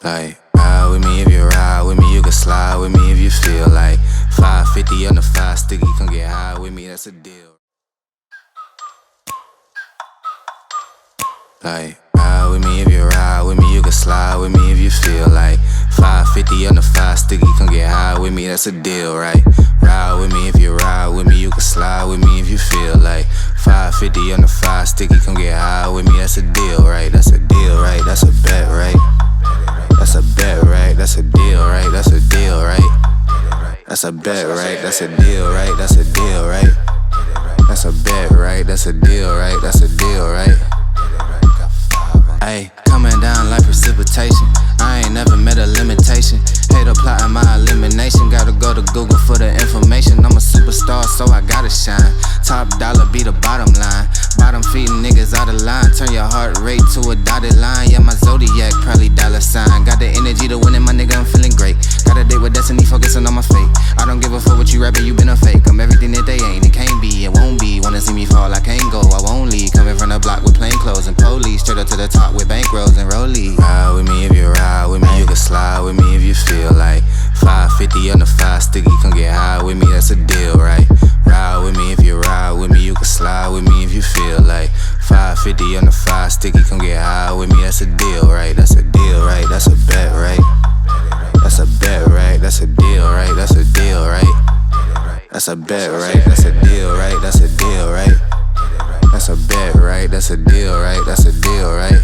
Like, ride with me if you ride with me, you can slide with me if you feel like 550 on the 5 sticky, come get high with me, that's a deal. Like, ride with me if you ride with me, you can slide with me if you feel like 550 on the 5 sticky, come get high with me, that's a deal, right? Ride with me if you ride with me, you can slide with me if you feel like 550 on the 5 sticky, come get high with me, that's a deal, right? That's a deal, right? That's a bet, right? That's a bet, right? That's a deal, right? That's a deal, right? That's a bet, right? That's a deal, right? That's a deal, right? That's a bet, right? That's a deal, right? That's a deal, right? Ayy, coming down like precipitation. I ain't never met a limitation. Hate plotting my elimination. Gotta go to Google for the information. I'm a superstar, so I gotta shine. Top dollar be the bottom line. Bottom feeding niggas out of line. Turn your heart rate to a dotted line. Yeah, my zodiac probably dollar sign. Got the energy to win it, my nigga, I'm feeling great. Got a date with destiny, focusing on my fate. I don't give a fuck what you rapping, you been a fake. I'm everything that they ain't, it can't be, it won't be. Wanna see me fall, I can't go, I won't leave. Coming from the block with plain clothes and police. Straight up to the top with bankrolls and rollies. Ride with me if you ride with me, you can slide with me if you feel like 550 on the 5 sticky, come get high with me, that's a deal, right? Ride with me if you ride with me, you can slide with me if you feel like 550 on the 5 sticky, come get high with me, that's a deal, right? That's a deal, right? That's a bet, right? That's a bet, right? That's a deal, right? That's a deal, right? That's a bet, right? That's a deal, right? That's a deal, right? That's a bet, right? That's a deal, right? That's a deal, right?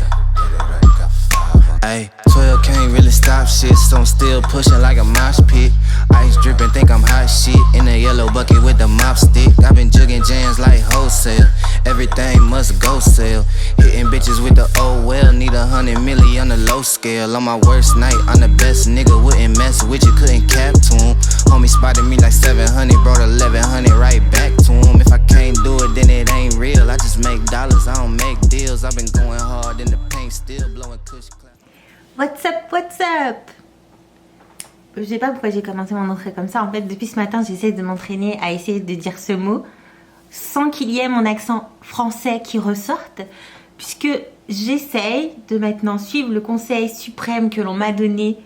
Ayy, 12 can't really stop shit, so I'm still pushing like a mosh pit. Ice dripping, think I'm hot shit. In a yellow bucket with the mop stick. I've been jugging jams like wholesale. Everything must go sell. Hitting bitches with the oh well. Need 100 milli on the low scale. On my worst night, I'm the best nigga. Wouldn't mess with you, couldn't cap to him. Homie spotted me like 700, brought 1100 right back to him. If I can't do it, then it ain't real. I just make dollars, I don't make deals. I've been going hard in the paint, still blowing kush clouds. What's up, what's up? Je sais pas pourquoi j'ai commencé mon entrée comme ça. En fait, depuis ce matin, j'essaie de m'entraîner à essayer de dire ce mot sans qu'il y ait mon accent français qui ressorte, puisque j'essaye de maintenant suivre le conseil suprême que l'on m'a donné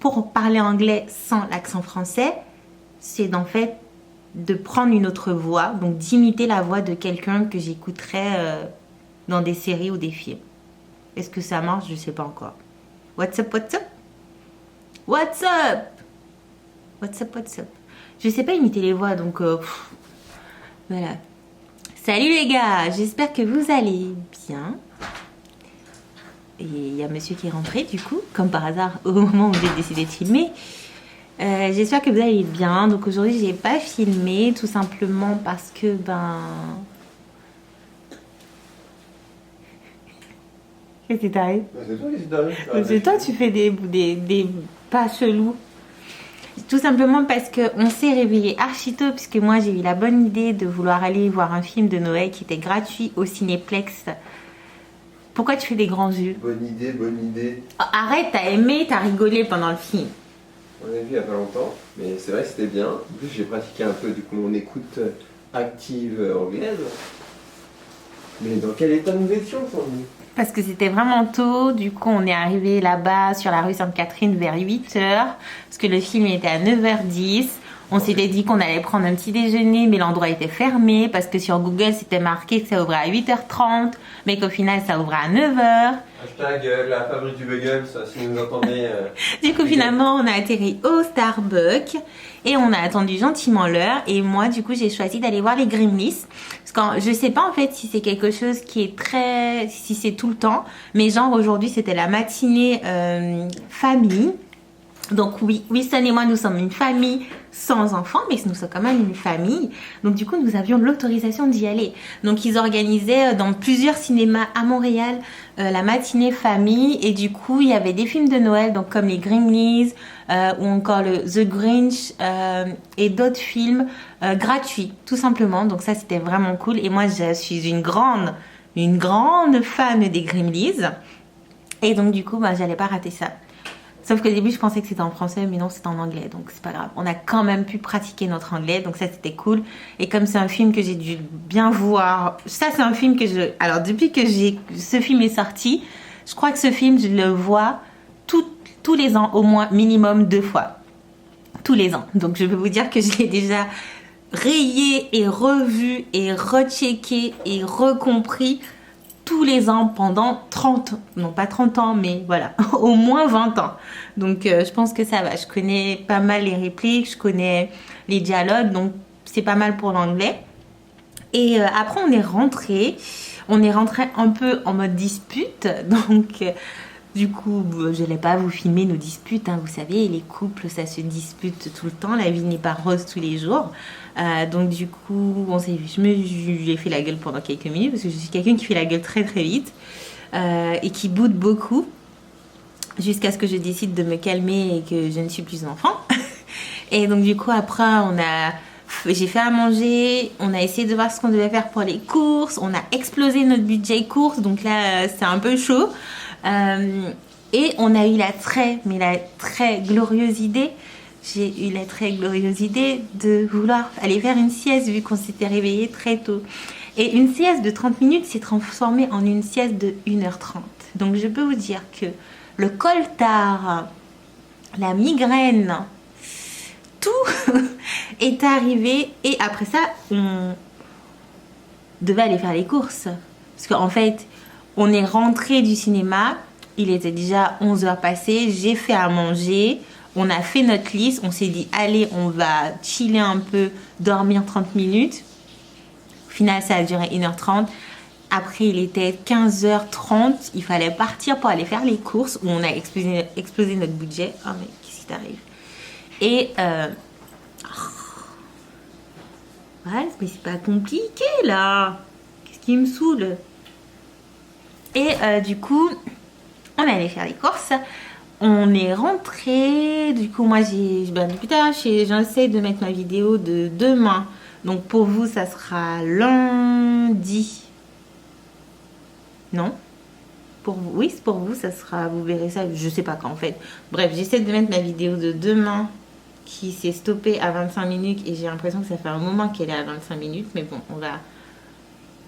pour parler anglais sans l'accent français. C'est en fait de prendre une autre voix, donc d'imiter la voix de quelqu'un que j'écouterais dans des séries ou des films. Est-ce que ça marche? Je sais pas encore. What's up, what's up? What's up? What's up, what's up? Je sais pas imiter les voix, donc voilà. Salut les gars, j'espère que vous allez bien. Et il y a monsieur qui est rentré du coup, comme par hasard, au moment où j'ai décidé de filmer. J'espère que vous allez bien. Donc aujourd'hui, j'ai pas filmé, tout simplement parce que Qu'est-ce qui t'arrive? C'est toi qui t'arrive. C'est toi, tu fais des pas chelous. Tout simplement parce qu'on s'est réveillé archi tôt, puisque moi j'ai eu la bonne idée de vouloir aller voir un film de Noël qui était gratuit au Cinéplex. Pourquoi tu fais des grands yeux? Bonne idée, bonne idée. Oh, arrête, t'as aimé, t'as rigolé pendant le film. On l'a vu il y a pas longtemps, mais c'est vrai que c'était bien. En plus, j'ai pratiqué un peu du coup mon écoute active anglaise. Mais dans quel état nous étions, Sandy? Parce que c'était vraiment tôt, du coup on est arrivé là-bas sur la rue Sainte-Catherine vers 8h, parce que le film était à 9h10. On s'était dit qu'on allait prendre un petit déjeuner, mais l'endroit était fermé, parce que sur Google c'était marqué que ça ouvrait à 8h30, mais qu'au final ça ouvrait à 9h. Hashtag la fabrique du bagel, ça, si vous entendez. Du coup finalement on a atterri au Starbucks, et on a attendu gentiment l'heure, et moi du coup j'ai choisi d'aller voir les Gremlins. Parce que je sais pas en fait si c'est quelque chose qui est très... si c'est tout le temps, mais genre aujourd'hui c'était la matinée famille. Donc oui, Wilson et moi nous sommes une famille sans enfants, mais nous sommes quand même une famille. Donc du coup nous avions l'autorisation d'y aller. Donc ils organisaient dans plusieurs cinémas à Montréal la matinée famille, et du coup il y avait des films de Noël, donc comme les Gremlins ou encore le The Grinch et d'autres films gratuits tout simplement. Donc ça c'était vraiment cool, et moi je suis une grande fan des Gremlins, et donc du coup j'allais pas rater ça. Sauf qu'au début, je pensais que c'était en français, mais non, c'est en anglais, donc c'est pas grave. On a quand même pu pratiquer notre anglais, donc ça, c'était cool. Et comme c'est un film que j'ai dû bien voir, ça, c'est un film que je... Alors, depuis que ce film est sorti, je crois que ce film, je le vois tous les ans, au moins minimum 2 fois. Tous les ans. Donc je peux vous dire que je l'ai déjà rayé et revu et rechecké et recompris tous les ans pendant 30, non pas 30 ans, mais voilà, au moins 20 ans. Donc je pense que ça va. Je connais pas mal les répliques, je connais les dialogues, donc c'est pas mal pour l'anglais. Et après on est rentré un peu en mode dispute, donc du coup je n'allais pas vous filmer nos disputes, hein. Vous savez, les couples ça se dispute tout le temps, la vie n'est pas rose tous les jours. Donc du coup on s'est vu, j'ai fait la gueule pendant quelques minutes parce que je suis quelqu'un qui fait la gueule très très vite et qui boude beaucoup jusqu'à ce que je décide de me calmer et que je ne suis plus enfant. Et donc du coup après j'ai fait à manger, on a essayé de voir ce qu'on devait faire pour les courses, on a explosé notre budget courses, donc là c'est un peu chaud. Et on a eu la très glorieuse idée, j'ai eu la très glorieuse idée de vouloir aller faire une sieste vu qu'on s'était réveillé très tôt. Et une sieste de 30 minutes s'est transformée en une sieste de 1h30. Donc je peux vous dire que le coltard, la migraine, tout est arrivé. Et après ça, on devait aller faire les courses. Parce qu'en fait, on est rentré du cinéma, il était déjà 11h passées, j'ai fait à manger, on a fait notre liste, on s'est dit allez, on va chiller un peu, dormir 30 minutes. Au final, ça a duré 1h30. Après, il était 15h30, il fallait partir pour aller faire les courses où on a explosé notre budget. Oh mais qu'est-ce qui t'arrive? Et ouais, mais c'est pas compliqué là. Qu'est-ce qui me saoule? Et du coup, on allait faire les courses. On est rentré. Du coup, moi, depuis tout à l'heure, j'essaie de mettre ma vidéo de demain. Donc, pour vous, ça sera lundi. Non? Pour vous, oui, c'est pour vous, ça sera. Vous verrez ça, je sais pas quand en fait. Bref, j'essaie de mettre ma vidéo de demain qui s'est stoppée à 25 minutes et j'ai l'impression que ça fait un moment qu'elle est à 25 minutes. Mais bon, on va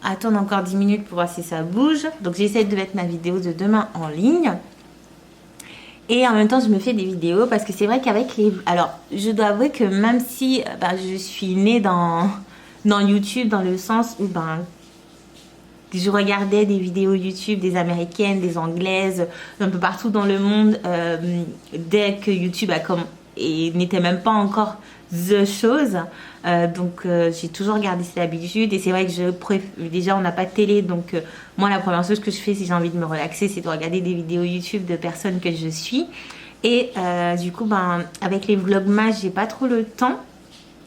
attendre encore 10 minutes pour voir si ça bouge. Donc j'essaie de mettre ma vidéo de demain en ligne. Et en même temps, je me fais des vidéos parce que c'est vrai qu'avec les... Alors, je dois avouer que même si je suis née dans YouTube, dans le sens où je regardais des vidéos YouTube des américaines, des anglaises, un peu partout dans le monde, dès que YouTube et n'était même pas encore the chose. Donc j'ai toujours gardé cette habitude et c'est vrai que déjà on n'a pas de télé, donc moi la première chose que je fais si j'ai envie de me relaxer, c'est de regarder des vidéos YouTube de personnes que je suis. Et du coup avec les vlogmas j'ai pas trop le temps.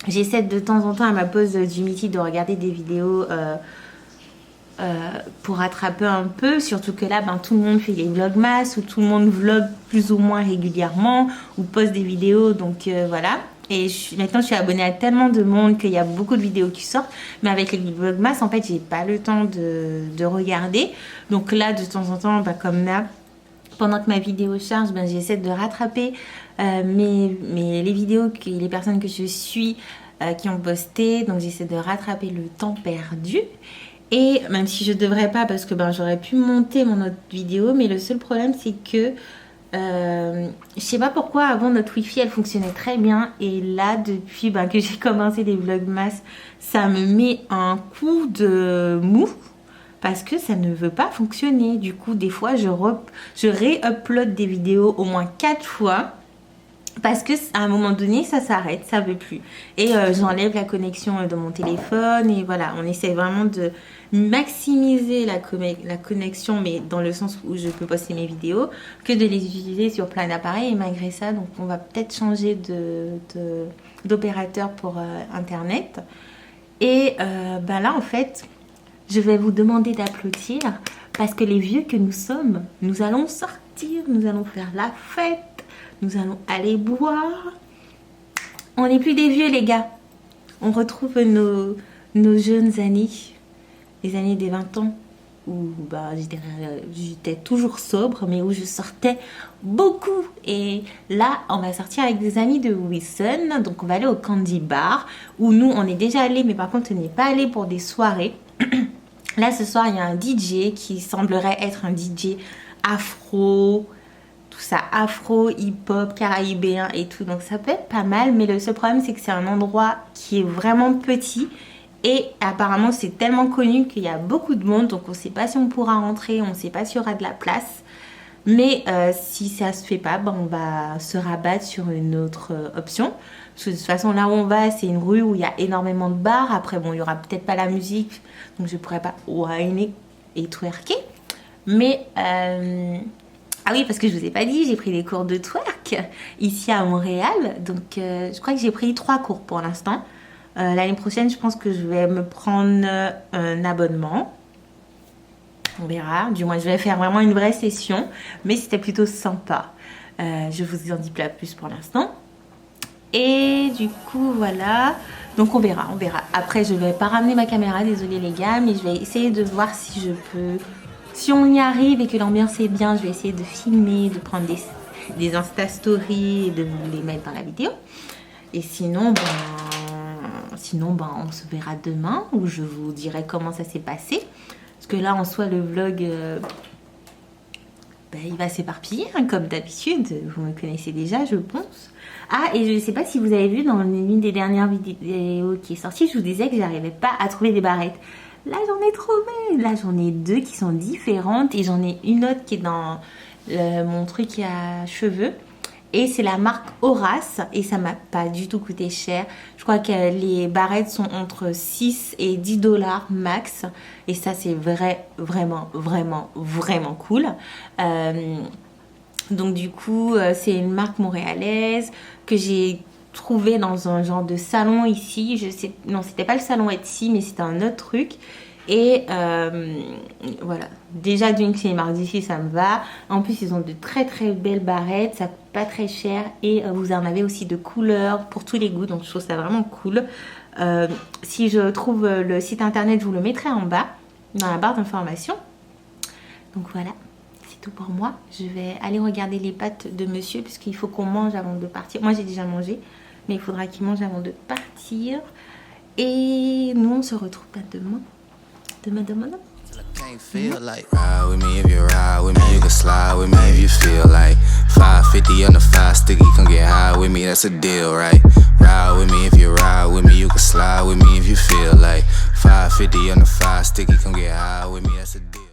J'essaie de temps en temps à ma pause du midi de regarder des vidéos pour rattraper un peu, surtout que là tout le monde fait des vlogmas ou tout le monde vlog plus ou moins régulièrement ou poste des vidéos, donc voilà. Et maintenant je suis abonnée à tellement de monde qu'il y a beaucoup de vidéos qui sortent, mais avec les vlogmas en fait j'ai pas le temps de regarder. Donc là de temps en temps comme là, pendant que ma vidéo charge, j'essaie de rattraper les vidéos les personnes que je suis qui ont posté, donc j'essaie de rattraper le temps perdu. Et même si je devrais pas, parce que j'aurais pu monter mon autre vidéo, mais le seul problème c'est que je sais pas pourquoi avant notre wifi elle fonctionnait très bien et là depuis que j'ai commencé les vlogmas ça me met un coup de mou parce que ça ne veut pas fonctionner. Du coup des fois je réupload des vidéos au moins 4 fois parce que à un moment donné ça s'arrête, ça veut plus et j'enlève la connexion de mon téléphone et voilà, on essaie vraiment de maximiser la connexion, mais dans le sens où je peux poster mes vidéos, que de les utiliser sur plein d'appareils. Et malgré ça, donc on va peut-être changer d'opérateur pour internet. Et là en fait je vais vous demander d'applaudir parce que les vieux que nous sommes, nous allons sortir, nous allons faire la fête, nous allons aller boire. On n'est plus des vieux les gars, on retrouve nos jeunes années, les années des 20 ans où j'étais toujours sobre mais où je sortais beaucoup. Et là on va sortir avec des amis de Wilson, donc on va aller au Candy Bar où nous on est déjà allé, mais par contre on n'est pas allé pour des soirées. Là ce soir il y a un DJ qui semblerait être un DJ afro, tout ça afro, hip-hop, caribéen et tout. Donc ça peut être pas mal. Mais le seul problème, c'est que c'est un endroit qui est vraiment petit. Et apparemment, c'est tellement connu qu'il y a beaucoup de monde. Donc on ne sait pas si on pourra rentrer. On ne sait pas s'il y aura de la place. Mais si ça se fait pas, ben, on va se rabattre sur une autre option. Parce que de toute façon, là où on va, c'est une rue où il y a énormément de bars. Après, bon, il n'y aura peut-être pas la musique. Donc je ne pourrais pas whiner et twerker. Mais... Ah oui, parce que je vous ai pas dit, j'ai pris des cours de twerk ici à Montréal. Donc, je crois que j'ai pris 3 cours pour l'instant. L'année prochaine, je pense que je vais me prendre un abonnement. On verra. Du moins, je vais faire vraiment une vraie session. Mais c'était plutôt sympa. Je vous en dis pas plus pour l'instant. Et du coup, voilà. Donc, on verra. Après, je vais pas ramener ma caméra. Désolée les gars. Mais je vais essayer de voir si je peux... Si on y arrive et que l'ambiance est bien, je vais essayer de filmer, de prendre des Insta Stories et de vous les mettre dans la vidéo. Et sinon, on se verra demain où je vous dirai comment ça s'est passé. Parce que là, en soi, le vlog, il va s'éparpiller, hein, comme d'habitude. Vous me connaissez déjà, je pense. Ah, et je ne sais pas si vous avez vu dans une des dernières vidéos qui est sortie, je vous disais que j'arrivais pas à trouver des barrettes. Là, j'en ai trouvé. Là, j'en ai 2 qui sont différentes. Et j'en ai une autre qui est dans mon truc à cheveux. Et c'est la marque Horace. Et ça m'a pas du tout coûté cher. Je crois que les barrettes sont entre 6 et 10 $ max. Et ça, c'est vraiment cool. Donc, du coup, c'est une marque montréalaise que j'ai trouvé dans un genre de salon ici. Non, c'était pas le salon Etsy, mais c'était un autre truc. Et voilà. Déjà d'une clé marque d'ici, ça me va. En plus, ils ont de très belles barrettes. Ça coûte pas très cher. Et vous en avez aussi de couleurs pour tous les goûts. Donc, je trouve ça vraiment cool. Si je trouve le site internet, je vous le mettrai en bas, dans la barre d'information. Donc, voilà. C'est tout pour moi. Je vais aller regarder les pâtes de monsieur, puisqu'il faut qu'on mange avant de partir. Moi, j'ai déjà mangé. Mais il faudra qu'il mange avant de partir. Et nous, on se retrouve demain. Demain. Can't feel like ride with me if you ride with me, you can slide with me if you feel like 550 on the 5 sticky, come get high with me, that's a deal, right? Ride with me if you ride with me, you can slide with me if you feel like 550 on the 5 sticky, come get high with me, that's a deal.